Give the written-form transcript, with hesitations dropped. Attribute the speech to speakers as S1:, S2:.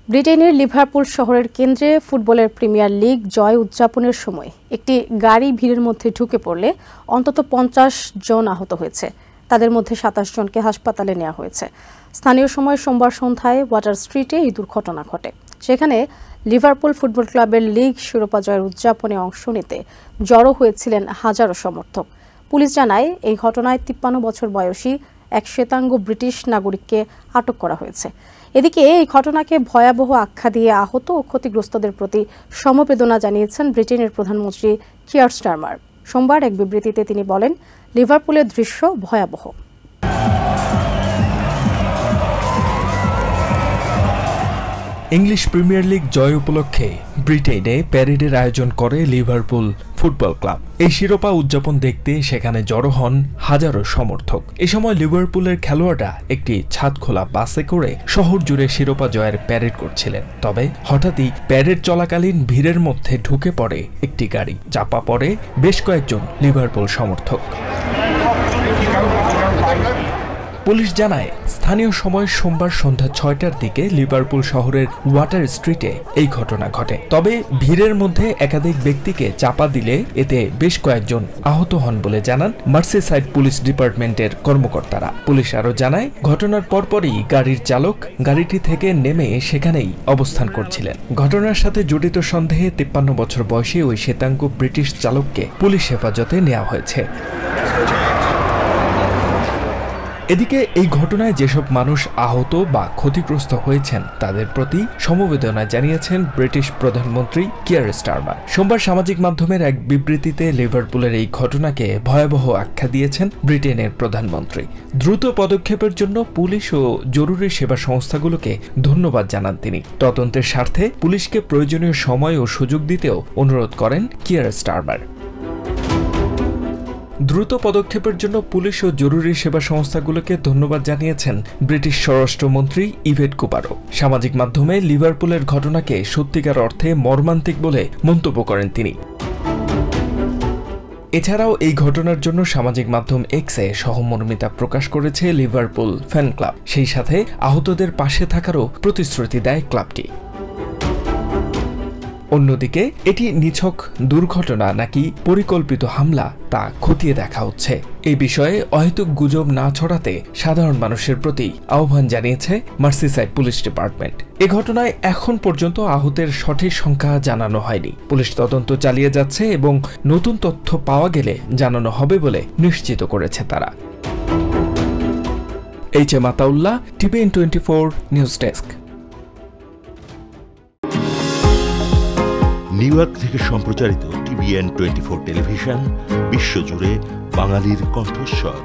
S1: ব্রিটেনের লিভারপুল শহরের কেন্দ্রে ফুটবলের প্রিমিয়ার লিগ জয় উদযাপনের সময় একটি গাড়ি ভিড়ের মধ্যে ঢুকে পড়লে অন্তত ৫০ জন আহত হয়েছে। তাদের মধ্যে ২৭ জনকে হাসপাতালে নেওয়া হয়েছে। স্থানীয় সময় সোমবার সন্ধ্যায় ওয়াটার স্ট্রিটে এই দুর্ঘটনা ঘটে। সেখানে লিভারপুল ফুটবল ক্লাবের লিগ শিরোপা জয়ের উদযাপনে অংশ নিতে জড়ো হয়েছিলেন হাজারো সমর্থক। পুলিশ জানায়, এই ঘটনায় ৫৩ বছর বয়সী এক শ্বেতাঙ্গ ব্রিটিশ নাগরিককে আটক করা হয়েছে। এদিকে এই ঘটনাকে ভয়াবহ আখ্যা দিয়ে আহত ও ক্ষতিগ্রস্তদের প্রতি সমবেদনা জানিয়েছেন ব্রিটেনের প্রধানমন্ত্রী কিয়ার স্টারমার। সোমবার এক বিবৃতিতে তিনি বলেন, লিভারপুলের দৃশ্য ভয়াবহ।
S2: ইংলিশ প্রিমিয়ার লিগ জয় উপলক্ষে ব্রিটেনে প্যারেডের আয়োজন করে লিভারপুল ফুটবল ক্লাব। এই শিরোপা উদযাপন দেখতে সেখানে জড়ো হন হাজারো সমর্থক। এ সময় লিভারপুলের খেলোয়াড়রা একটি ছাদখোলা বাসে করে শহর জুড়ে শিরোপা জয়ের প্যারেড করছিলেন। তবে হঠাৎই প্যারেড চলাকালীন ভিড়ের মধ্যে ঢুকে পড়ে একটি গাড়ি। চাপা পড়ে বেশ কয়েকজন লিভারপুল সমর্থক। পুলিশ জানায়, স্থানীয় সময় সোমবার সন্ধ্যা ৬টার দিকে লিভারপুল শহরের ওয়াটার স্ট্রিটে এই ঘটনা ঘটে। তবে ভিড়ের মধ্যে একাধিক ব্যক্তিকে চাপা দিলে এতে বেশ কয়েকজন আহত হন বলে জানান মার্সিসাইড পুলিশ ডিপার্টমেন্টের কর্মকর্তারা। পুলিশ আরও জানায়, ঘটনার পরপরই গাড়ির চালক গাড়িটি থেকে নেমে সেখানেই অবস্থান করছিলেন। ঘটনার সাথে জড়িত সন্দেহে ৫৩ বছর বয়সী ওই শ্বেতাঙ্গ ব্রিটিশ চালককে পুলিশ হেফাজতে নেওয়া হয়েছে। এদিকে এই ঘটনায় যেসব মানুষ আহত বা ক্ষতিগ্রস্ত হয়েছেন তাদের প্রতি সমবেদনা জানিয়েছেন ব্রিটিশ প্রধানমন্ত্রী কিয়ার স্টারমার। সোমবার সামাজিক মাধ্যমের এক বিবৃতিতে লিভারপুলের এই ঘটনাকে ভয়াবহ আখ্যা দিয়েছেন ব্রিটেনের প্রধানমন্ত্রী। দ্রুত পদক্ষেপের জন্য পুলিশ ও জরুরি সেবা সংস্থাগুলোকে ধন্যবাদ জানান তিনি। তদন্তের স্বার্থে পুলিশকে প্রয়োজনীয় সময় ও সুযোগ দিতেও অনুরোধ করেন কিয়ার স্টারমার। দ্রুত পদক্ষেপের জন্য পুলিশ ও জরুরি সেবা সংস্থাগুলোকে ধন্যবাদ জানিয়েছেন ব্রিটিশ স্বরাষ্ট্রমন্ত্রী ইভেট কুপারো। সামাজিক মাধ্যমে লিভারপুলের ঘটনাকে সত্যিকার অর্থে মর্মান্তিক বলে মন্তব্য করেন তিনি। এছাড়াও এই ঘটনার জন্য সামাজিক মাধ্যম এক্সে সহমর্মিতা প্রকাশ করেছে লিভারপুল ফ্যান ক্লাব। সেই সাথে আহতদের পাশে থাকারও প্রতিশ্রুতি দেয় ক্লাবটি। অন্যদিকে এটি নিছক দুর্ঘটনা নাকি পরিকল্পিত হামলা তা খতিয়ে দেখা হচ্ছে। এই বিষয়ে অহেতুক গুজব না ছড়াতে সাধারণ মানুষের প্রতি আহ্বান জানিয়েছে মার্সিসাইড পুলিশ ডিপার্টমেন্ট। এ ঘটনায় এখন পর্যন্ত আহতের সঠিক সংখ্যা জানানো হয়নি। পুলিশ তদন্ত চালিয়ে যাচ্ছে এবং নতুন তথ্য পাওয়া গেলে জানানো হবে বলে নিশ্চিত করেছে তারা। HM. Ataullah, TVN 24 news desk.
S3: New York থেকে সম্প্রচারিত টিভিএন 24 টেলিভিশন বিশ্বজুড়ে বাঙালির কণ্ঠস্বর।